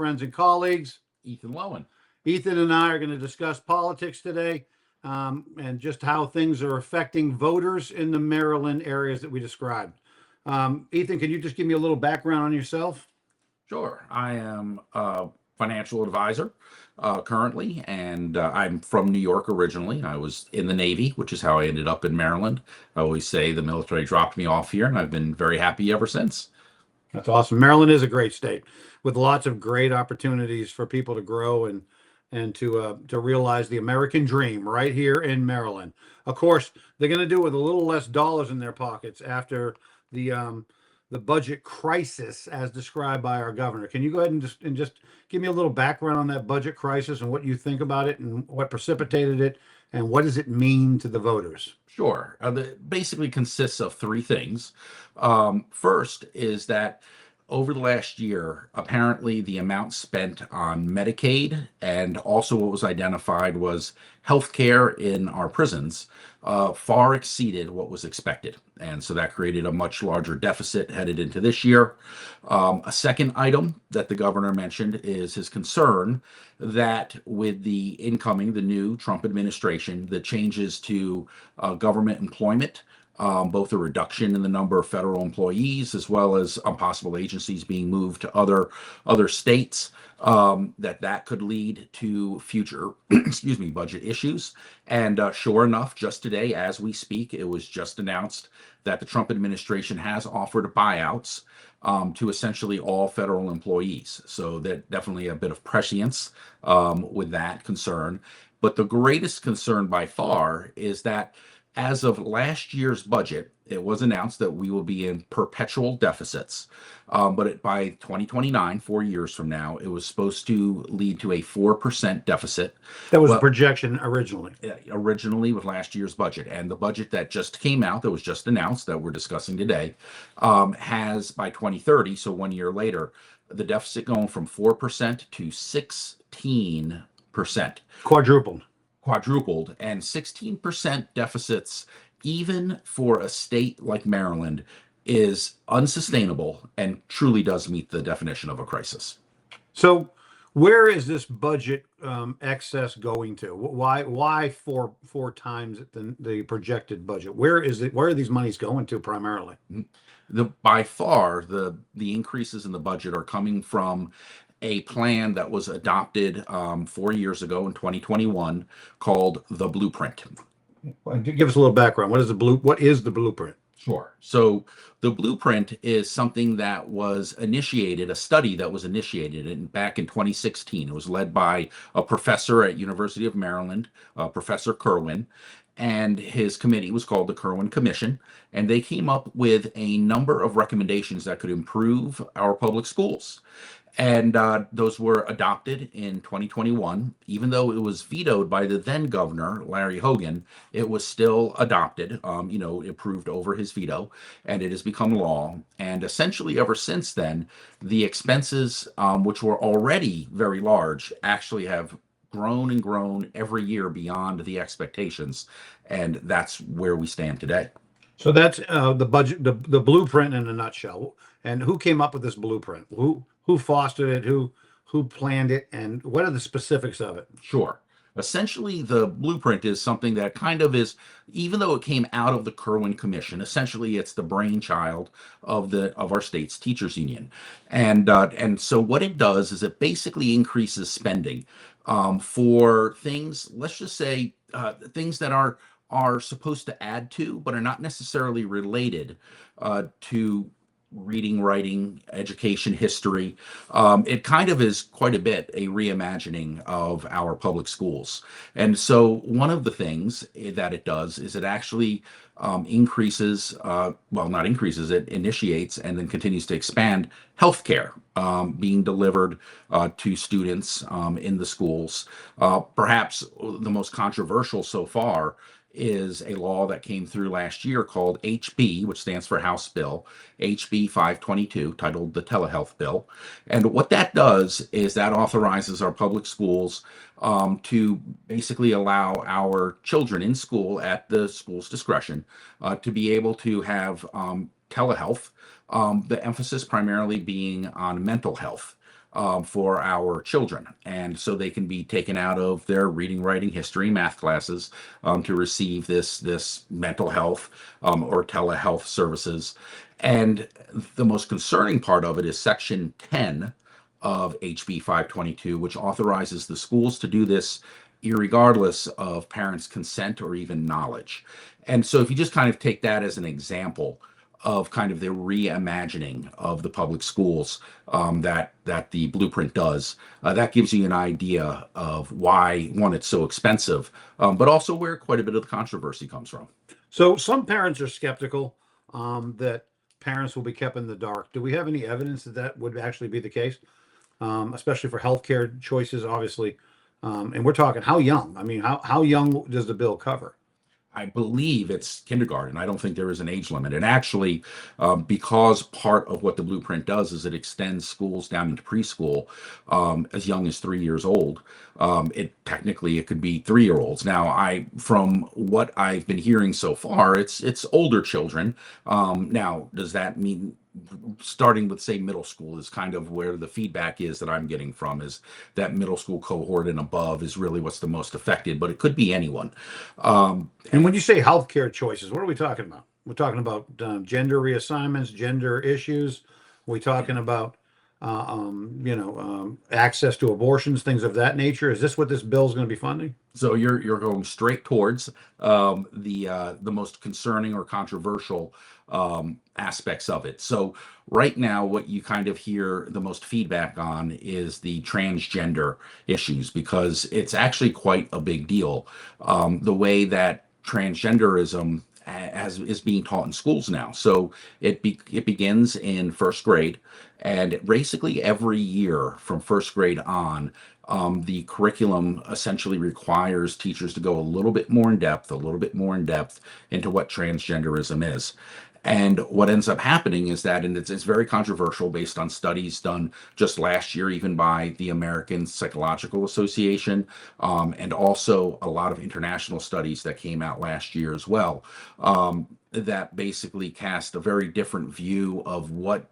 friends and colleagues. Ethan Lowen. Ethan and I are going to discuss politics today, and just how things are affecting voters in the Maryland areas that we described. Ethan, can you just give me a little background on yourself? Sure. I am a financial advisor currently, and I'm from New York originally. I was in the Navy, which is how I ended up in Maryland. I always say the military dropped me off here, and I've been very happy ever since. That's awesome. Maryland is a great state with lots of great opportunities for people to grow and to realize the American dream right here in Maryland. Of course, they're going to do it with a little less dollars in their pockets after the budget crisis as described by our governor. Can you go ahead and just give me a little background on that budget crisis and what you think about it and what precipitated it and what does it mean to the voters? Sure. It basically consists of three things. First is that over the last year, apparently the amount spent on Medicaid and also what was identified was healthcare in our prisons far exceeded what was expected. And so that created a much larger deficit headed into this year. A second item that the governor mentioned is his concern that with the new Trump administration, the changes to government employment, both a reduction in the number of federal employees as well as possible agencies being moved to other states, that could lead to future budget issues. And sure enough, just today as we speak, it was just announced that the Trump administration has offered buyouts to essentially all federal employees. So that definitely a bit of prescience with that concern. But the greatest concern by far is that as of last year's budget, it was announced that we will be in perpetual deficits. But by 2029, 4 years from now, it was supposed to lead to a 4% deficit. That was the projection originally. Originally with last year's budget. And the budget that just came out, that was just announced, that we're discussing today, has by 2030, so 1 year later, the deficit going from 4% to 16%. Quadrupled, and 16% deficits, even for a state like Maryland, is unsustainable and truly does meet the definition of a crisis. So where is this budget excess going to? Why four times the projected budget? Where are these monies going to primarily? By far, the increases in the budget are coming from a plan that was adopted 4 years ago in 2021 called the Blueprint. Give us a little background. What is the Blueprint? Sure. So the Blueprint is something that was initiated, a study that was initiated back in 2016. It was led by a professor at University of Maryland, Professor Kerwin, and his committee was called the Kerwin Commission, and they came up with a number of recommendations that could improve our public schools. And those were adopted in 2021. Even though it was vetoed by the then governor, Larry Hogan, it was still adopted, approved over his veto, and it has become law. And essentially ever since then, the expenses, which were already very large, actually have grown and grown every year beyond the expectations. And that's where we stand today. So that's the budget, the Blueprint in a nutshell. And who came up with this Blueprint? Who fostered it? Who planned it? And what are the specifics of it? Sure. Essentially, the Blueprint is something that kind of is, even though it came out of the Kerwin Commission, essentially it's the brainchild of our state's teachers union. And so what it does is it basically increases spending for things, let's just say things that are supposed to add to, but are not necessarily related to reading, writing, education, history. It kind of is quite a bit a reimagining of our public schools. And so one of the things that it does is it actually initiates and then continues to expand healthcare being delivered to students in the schools. Perhaps the most controversial so far is a law that came through last year called HB, which stands for House Bill, HB 522, titled the Telehealth Bill. And what that does is that authorizes our public schools to basically allow our children in school at the school's discretion to be able to have telehealth, the emphasis primarily being on mental health. for our children. And so they can be taken out of their reading, writing, history, math classes to receive this mental health or telehealth services. And the most concerning part of it is Section 10 of HB 522, which authorizes the schools to do this irregardless of parents' consent or even knowledge. And so if you just kind of take that as an example of kind of the reimagining of the public schools that the blueprint does, that gives you an idea of why, one, it's so expensive, but also where quite a bit of the controversy comes from. So some parents are skeptical that parents will be kept in the dark. Do we have any evidence that that would actually be the case, especially for healthcare choices, obviously? And we're talking how young? I mean, how young does the bill cover? I believe it's kindergarten. I don't think there is an age limit. And actually, because part of what the blueprint does is it extends schools down into preschool as young as 3 years old. It could be 3-year-olds. Now, from what I've been hearing so far, it's older children. Now, does that mean starting with, say, middle school is kind of where the feedback is that I'm getting from, is that middle school cohort and above is really what's the most affected, but it could be anyone. And when you say healthcare choices, what are we talking about? We're talking about gender reassignments, gender issues. We're talking about access to abortions, things of that nature. Is this what this bill is going to be funding? So you're going straight towards the most concerning or controversial aspects of it. So right now, what you kind of hear the most feedback on is the transgender issues, because it's actually quite a big deal. The way that transgenderism is being taught in schools now. So it begins in first grade, and basically every year from first grade on, the curriculum essentially requires teachers to go a little bit more in depth into what transgenderism is. And what ends up happening is that, and it's very controversial based on studies done just last year, even by the American Psychological Association, and also a lot of international studies that came out last year as well, that basically cast a very different view of what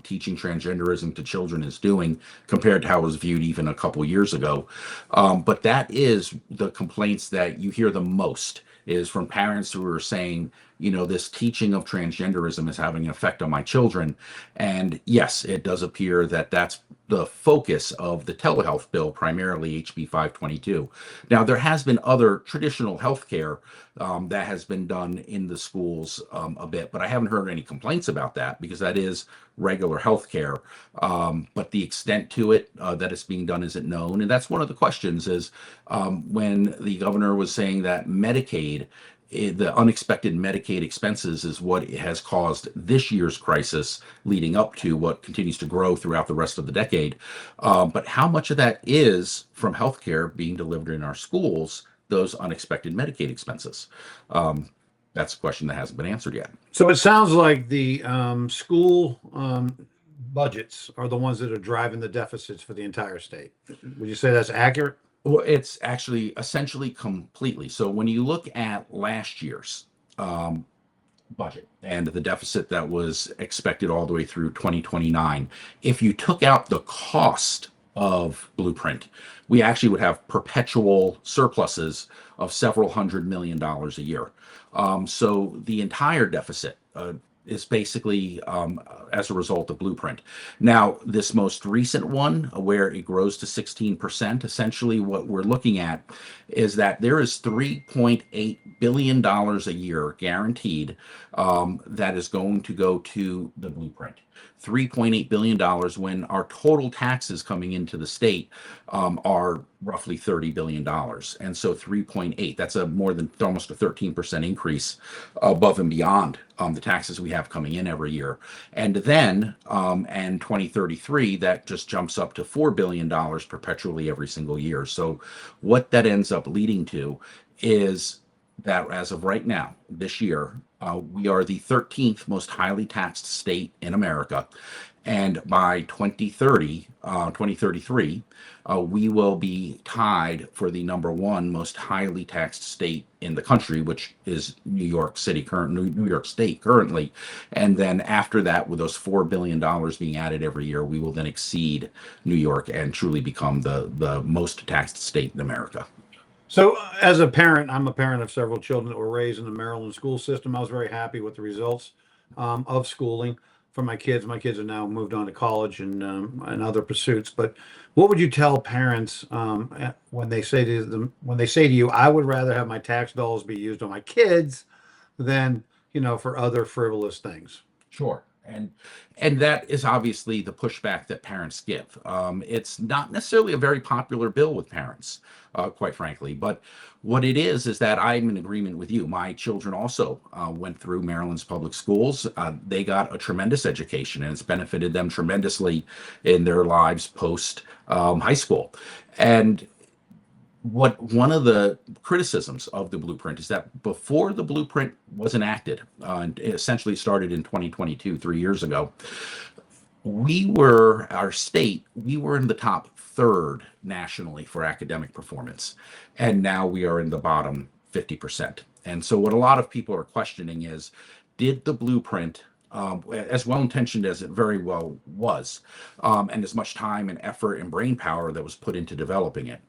teaching transgenderism to children is doing compared to how it was viewed even a couple years ago. But that is the complaints that you hear the most, is from parents who are saying, this teaching of transgenderism is having an effect on my children. And yes, it does appear that that's the focus of the telehealth bill, primarily HB 522. Now, there has been other traditional healthcare that has been done in the schools a bit, but I haven't heard any complaints about that, because that is regular healthcare. But the extent to it that it's being done isn't known. And that's one of the questions, is when the governor was saying that the unexpected Medicaid expenses is what has caused this year's crisis, leading up to what continues to grow throughout the rest of the decade. But how much of that is from healthcare being delivered in our schools, those unexpected Medicaid expenses? That's a question that hasn't been answered yet. So it sounds like the school budgets are the ones that are driving the deficits for the entire state. Would you say that's accurate? Well, it's actually essentially completely. So when you look at last year's budget and the deficit that was expected all the way through 2029, if you took out the cost of Blueprint, we actually would have perpetual surpluses of several $100 million a year. So the entire deficit is basically as a result of Blueprint. Now, this most recent one, where it grows to 16%, essentially what we're looking at is that there is $3.8 billion a year guaranteed that is going to go to the Blueprint. $3.8 billion when our total taxes coming into the state are roughly $30 billion. And so 3.8, that's almost a 13% increase above and beyond the taxes we have coming in every year. And then in 2033, that just jumps up to $4 billion perpetually every single year. So what that ends up leading to is that as of right now, this year, we are the 13th most highly taxed state in America. And by 2033, we will be tied for the number one most highly taxed state in the country, which is New York State currently. And then after that, with those $4 billion being added every year, we will then exceed New York and truly become the most taxed state in America. So, as a parent, I'm a parent of several children that were raised in the Maryland school system. I was very happy with the results of schooling for my kids. My kids have now moved on to college and other pursuits. But what would you tell parents when they say to them, when they say to you, "I would rather have my tax dollars be used on my kids than for other frivolous things"? Sure. And that is obviously the pushback that parents give. It's not necessarily a very popular bill with parents, quite frankly. But what it is that I'm in agreement with you. My children also went through Maryland's public schools. They got a tremendous education, and it's benefited them tremendously in their lives post high school. And what one of the criticisms of the blueprint is that before the blueprint was enacted, and it essentially started in 2022, 3 years ago, we were in the top third nationally for academic performance, and now we are in the bottom 50%. And so what a lot of people are questioning is, did the blueprint, as well intentioned as it very well was, and as much time and effort and brain power that was put into developing it,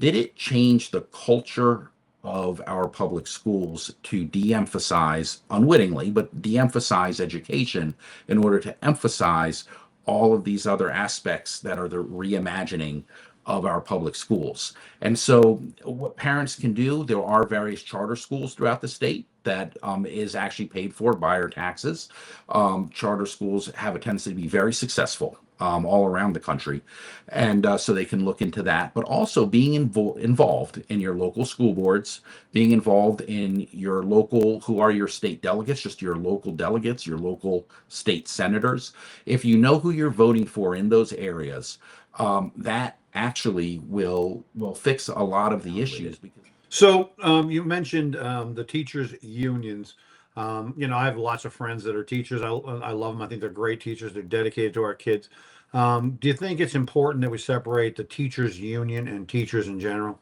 did it change the culture of our public schools to de-emphasize, unwittingly, but de-emphasize education in order to emphasize all of these other aspects that are the reimagining of our public schools? And so what parents can do, there are various charter schools throughout the state that is actually paid for by our taxes. Charter schools have a tendency to be very successful all around the country. And so they can look into that, but also being involved in your local school boards, being involved in your local, who are your state delegates, just your local delegates, your local state senators. If you know who you're voting for in those areas, that actually will fix a lot of the issues. So you mentioned the teachers unions. I have lots of friends that are teachers. I love them. I think they're great teachers. They're dedicated to our kids. Do you think it's important that we separate the teachers union and teachers in general?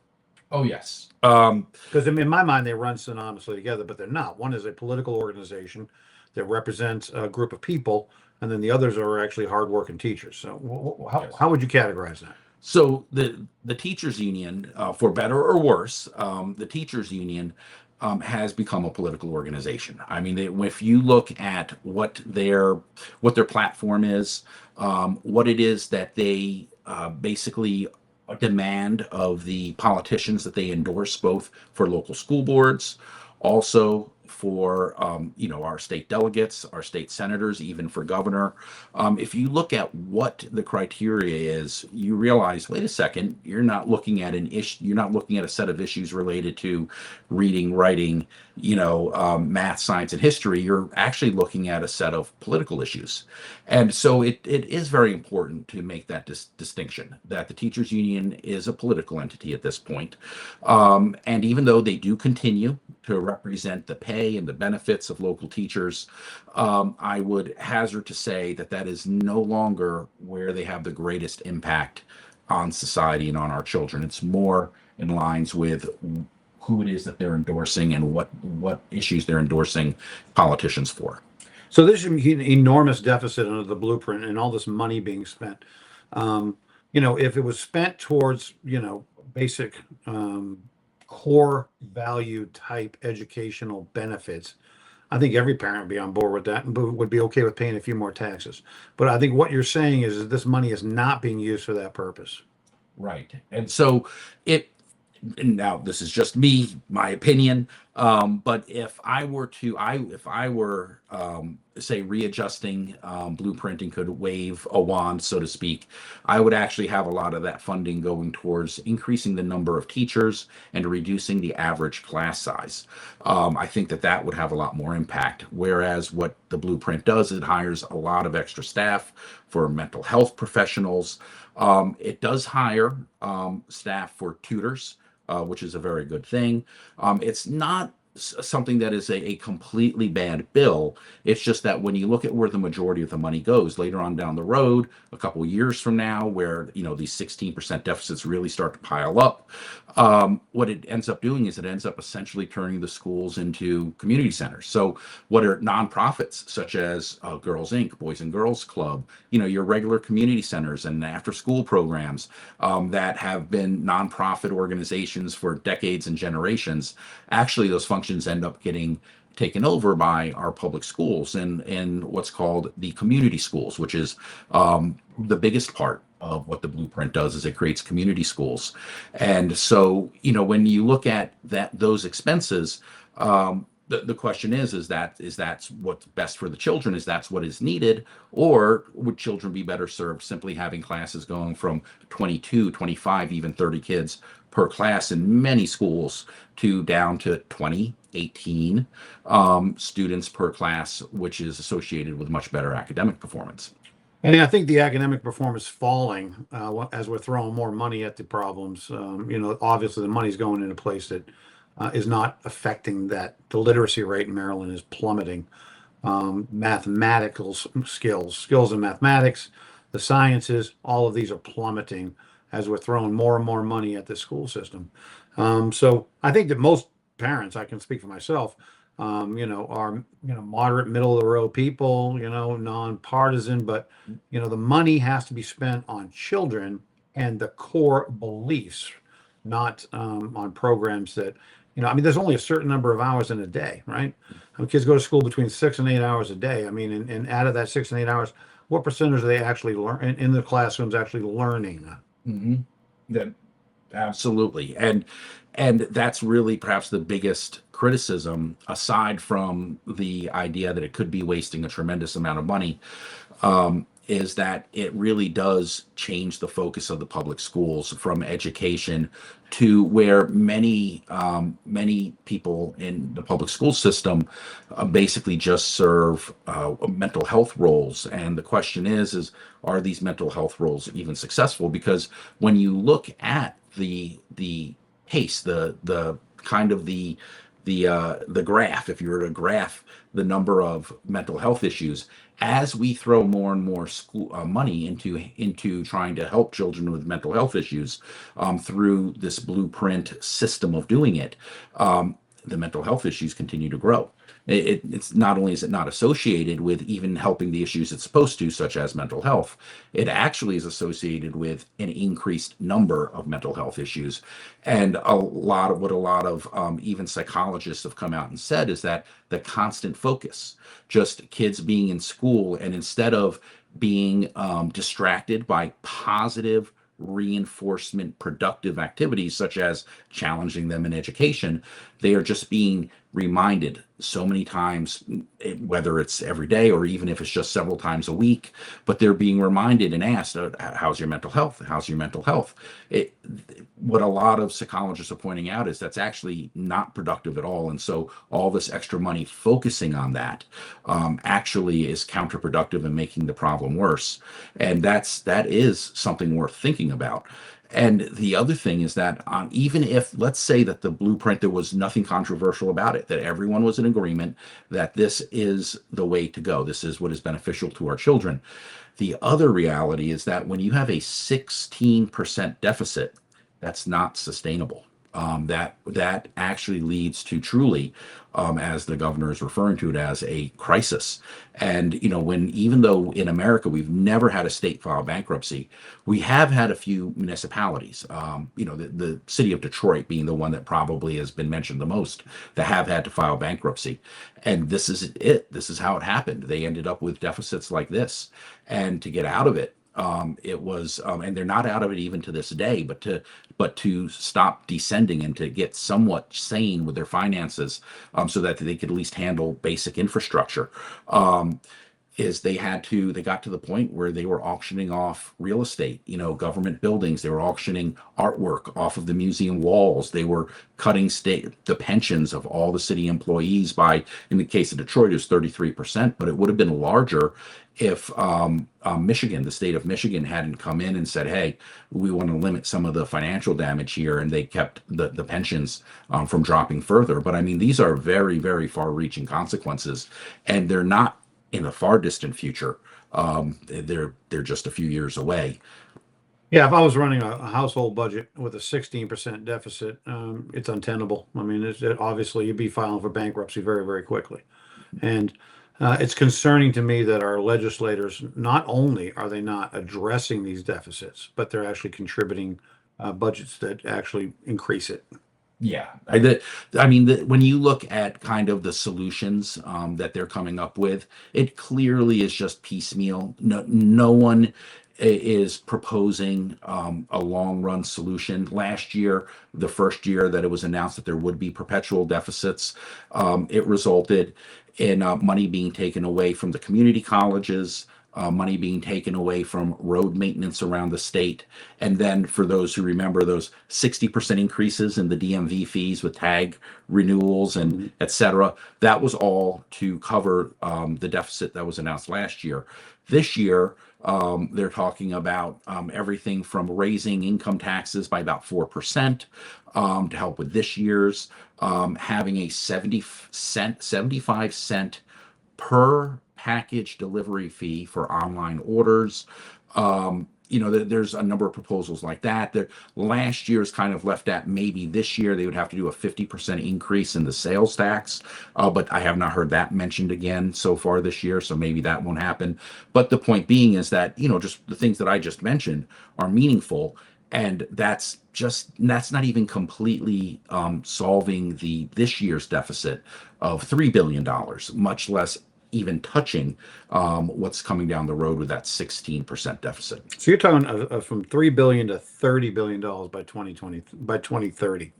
Oh, yes. Because in my mind, they run synonymously together, but they're not. One is a political organization that represents a group of people, and then the others are actually hardworking teachers. So Yes. how would you categorize that? So the teachers union, for better or worse, the teachers union has become a political organization. I mean, if you look at what their platform is, what it is that they basically demand of the politicians that they endorse, both for local school boards, also for our state delegates, our state senators, even for governor. If you look at what the criteria is, you realize, wait a second, you're not looking at an issue. You're not looking at a set of issues related to reading, writing, math, science, and history. You're actually looking at a set of political issues. And so it is very important to make that distinction, that the teachers union is a political entity at this point. And even though they do continue to represent the pay and the benefits of local teachers, I would hazard to say that is no longer where they have the greatest impact on society and on our children. It's more in lines with who it is that they're endorsing and what issues they're endorsing politicians for. So there's an enormous deficit under the blueprint and all this money being spent. If it was spent towards, basic core value type educational benefits, I think every parent would be on board with that and would be okay with paying a few more taxes. But I think what you're saying is that this money is not being used for that purpose. Right. And so and now this is just me, my opinion. But if I were say readjusting blueprint and could wave a wand, so to speak, I would actually have a lot of that funding going towards increasing the number of teachers and reducing the average class size. I think that would have a lot more impact. Whereas what the blueprint does, it hires a lot of extra staff for mental health professionals. It does hire staff for tutors, which is a very good thing. It's not something that is a completely bad bill. It's just that when you look at where the majority of the money goes later on down the road, a couple of years from now, where these 16% deficits really start to pile up, what it ends up doing is it ends up essentially turning the schools into community centers. So what are nonprofits such as Girls Inc., Boys and Girls Club, your regular community centers and after school programs that have been nonprofit organizations for decades and generations, actually those functions end up getting taken over by our public schools and what's called the community schools, which is the biggest part of what the blueprint does is it creates community schools. And so, when you look at those expenses, the question is that what's best for the children? Is that's what is needed? Or would children be better served simply having classes going from 22, 25, even 30 kids per class in many schools to down to 20, 18 students per class, which is associated with much better academic performance? And I think the academic performance falling as we're throwing more money at the problems. Obviously the money's going in a place that is not affecting that. The literacy rate in Maryland is plummeting. Mathematical skills in mathematics, the sciences, all of these are plummeting as we're throwing more and more money at the school system. So I think that most parents, I can speak for myself, are moderate, middle of the road people, nonpartisan, but the money has to be spent on children and the core beliefs, not on programs that there's only a certain number of hours in a day, right? Kids go to school between 6 and 8 hours a day. And out of that 6 and 8 hours, what percentage are they actually learn in the classrooms actually learning? Mm-hmm. That absolutely, and that's really perhaps the biggest criticism, aside from the idea that it could be wasting a tremendous amount of money, is that it really does change the focus of the public schools from education to where many people in the public school system basically just serve mental health roles. And the question is are these mental health roles even successful? Because when you look at the pace, the kind of the graph, if you were to graph the number of mental health issues, as we throw more and more school money into trying to help children with mental health issues through this blueprint system of doing it, the mental health issues continue to grow. It's not only is it not associated with even helping the issues it's supposed to, such as mental health, it actually is associated with an increased number of mental health issues. And a lot of even psychologists have come out and said is that the constant focus, just kids being in school, and instead of being distracted by positive reinforcement productive activities such as challenging them in education, they are just being reminded so many times, whether it's every day or even if it's just several times a week, but they're being reminded and asked, how's your mental health? How's your mental health? What a lot of psychologists are pointing out is that's actually not productive at all. And so all this extra money focusing on that actually is counterproductive and making the problem worse. And that is something worth thinking about. And the other thing is that even if, let's say that the blueprint, there was nothing controversial about it, that everyone was in agreement that this is the way to go, this is what is beneficial to our children. The other reality is that when you have a 16% deficit, that's not sustainable. That actually leads to truly, as the governor is referring to it, as a crisis. And even though in America we've never had a state file bankruptcy, we have had a few municipalities. The city of Detroit being the one that probably has been mentioned the most, that have had to file bankruptcy. And this is it. This is how it happened. They ended up with deficits like this, and to get out of it. It was, and they're not out of it even to this day, but to stop descending and to get somewhat sane with their finances, so that they could at least handle basic infrastructure. is they got to the point where they were auctioning off real estate, government buildings. They were auctioning artwork off of the museum walls. They were cutting the pensions of all the city employees by, in the case of Detroit, it was 33%, but it would have been larger if Michigan, the state of Michigan, hadn't come in and said, hey, we want to limit some of the financial damage here, and they kept the pensions from dropping further. But I mean, these are very, very far-reaching consequences, and they're not in the far distant future. They're just a few years away. Yeah, if I was running a household budget with a 16% deficit, it's untenable. I mean, obviously you'd be filing for bankruptcy very, very quickly. And it's concerning to me that our legislators, not only are they not addressing these deficits, but they're actually contributing budgets that actually increase it. Yeah, when you look at kind of the solutions that they're coming up with, it clearly is just piecemeal. No one is proposing a long run solution. Last year, the first year that it was announced that there would be perpetual deficits, it resulted in money being taken away from the community colleges, money being taken away from road maintenance around the state. And then for those who remember those 60% increases in the DMV fees with tag renewals and et cetera, that was all to cover the deficit that was announced last year. This year, they're talking about everything from raising income taxes by about 4% to help with this year's, having a 75 cent per package delivery fee for online orders. There's a number of proposals like that. Last year's kind of left at maybe this year they would have to do a 50% increase in the sales tax, but I have not heard that mentioned again so far this year, so maybe that won't happen. But the point being is that, just the things that I just mentioned are meaningful, and that's not even completely solving this year's deficit of $3 billion, much less even touching what's coming down the road with that 16% deficit. So you're talking from $3 billion to $30 billion by 2030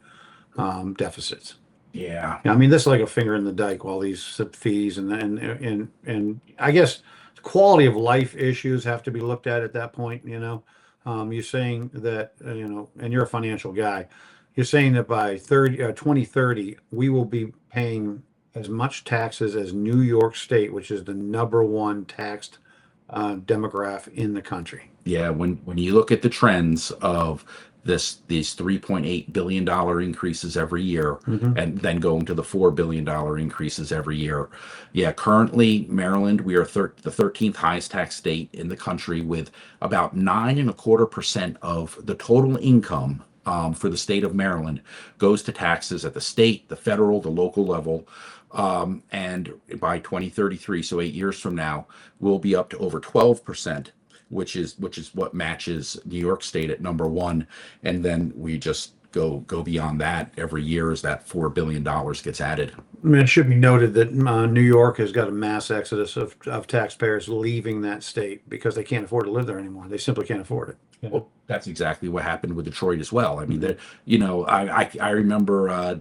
deficits. Yeah. I mean, this is like a finger in the dike. All these fees and I guess quality of life issues have to be looked at that point. You're saying that and you're a financial guy. You're saying that by 2030 we will be paying as much taxes as New York State, which is the number one taxed demographic in the country. Yeah, when you look at the trends of these $3.8 billion increases every year, and then going to the $4 billion increases every year. Yeah, currently Maryland, we are the 13th highest tax state in the country, with about 9.25% of the total income for the state of Maryland goes to taxes at the state, the federal, the local level. And by 2033, so 8 years from now, we'll be up to over 12%, which is what matches New York State at number one. And then we just go beyond that every year as that $4 billion gets added. I mean, it should be noted that New York has got a mass exodus of taxpayers leaving that state because they can't afford to live there anymore. They simply can't afford it. Well, that's exactly what happened with Detroit as well. I mean, I remember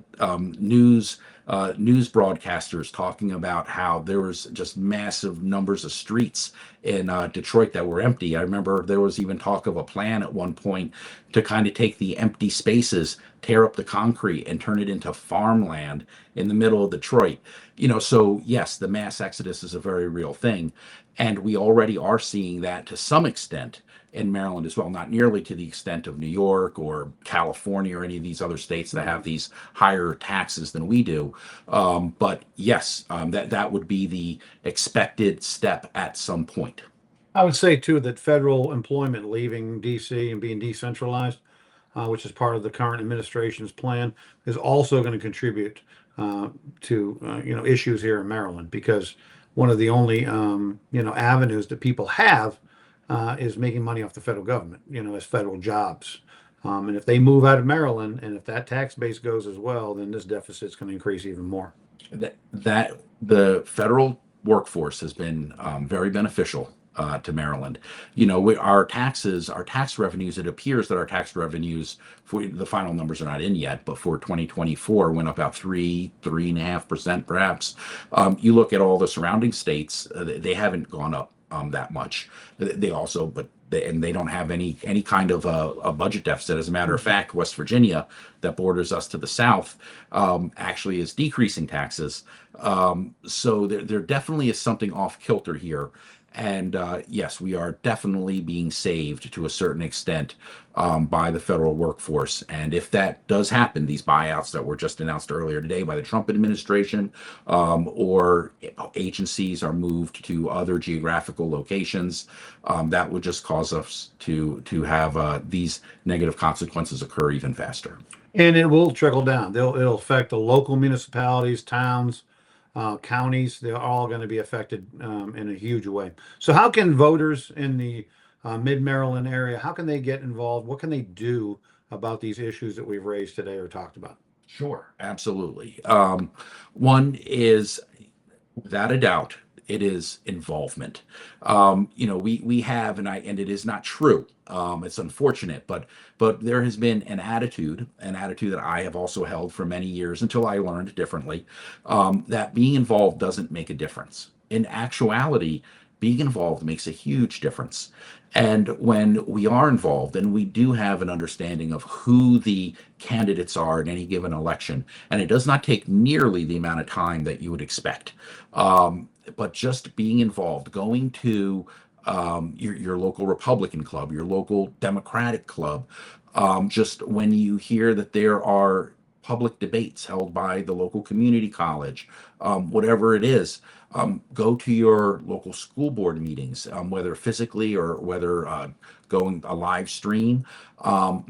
news broadcasters talking about how there was just massive numbers of streets in Detroit that were empty. I remember there was even talk of a plan at one point to kind of take the empty spaces, tear up the concrete, and turn it into farmland in the middle of Detroit. So yes, the mass exodus is a very real thing, and we already are seeing that to some extent in Maryland as well, not nearly to the extent of New York or California or any of these other states that have these higher taxes than we do. But yes, that would be the expected step at some point. I would say too that federal employment leaving DC and being decentralized, which is part of the current administration's plan, is also going to contribute to issues here in Maryland, because one of the only avenues that people have is making money off the federal government, as federal jobs. And if they move out of Maryland, and if that tax base goes as well, then this deficit is going to increase even more. That the federal workforce has been very beneficial to Maryland. Our tax revenues, it appears that our tax revenues, for the final numbers are not in yet, but for 2024 went up about 3.5% perhaps. You look at all the surrounding states, they haven't gone up that much. They also, but they don't have any kind of a budget deficit. As a matter of fact, West Virginia, that borders us to the south, actually is decreasing taxes. So there definitely is something off kilter here. And yes, we are definitely being saved to a certain extent by the federal workforce. And if that does happen, these buyouts that were just announced earlier today by the Trump administration, or agencies are moved to other geographical locations, that would just cause us to have these negative consequences occur even faster. And it will trickle down. It'll affect the local municipalities, towns, counties. They're all going to be affected in a huge way. So how can voters in the mid-Maryland area, how can they get involved? What can they do about these issues that we've raised today or talked about? Sure, absolutely. One is, without a doubt, it is involvement. We have, and it is not true. It's unfortunate, but there has been an attitude that I have also held for many years until I learned differently, that being involved doesn't make a difference. In actuality, being involved makes a huge difference. And when we are involved and we do have an understanding of who the candidates are in any given election, and it does not take nearly the amount of time that you would expect, but just being involved, going to your local Republican club, your local Democratic club, just when you hear that there are public debates held by the local community college, whatever it is, go to your local school board meetings, whether physically or whether going a live stream,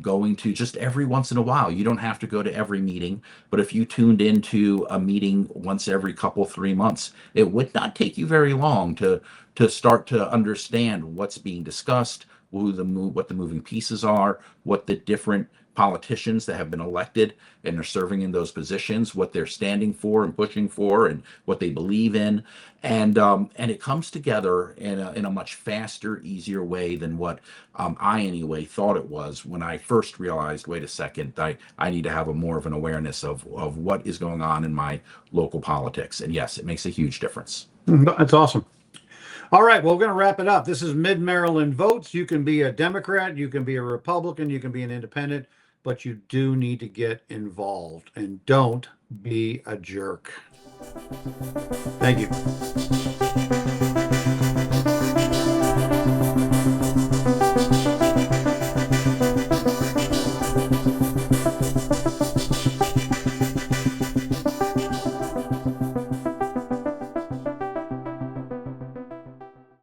going to just every once in a while. You don't have to go to every meeting, but if you tuned into a meeting once every 3 months, it would not take you very long to start to understand what's being discussed, what the moving pieces are, what the different politicians that have been elected and are serving in those positions, what they're standing for and pushing for, and what they believe in, and it comes together in a much faster, easier way than what I anyway thought it was when I first realized, wait a second, I need to have more of an awareness of what is going on in my local politics, and yes, it makes a huge difference. That's awesome. All right, well, we're going to wrap it up. This is Mid-Maryland Votes. You can be a Democrat, you can be a Republican, you can be an independent, but you do need to get involved and don't be a jerk. Thank you.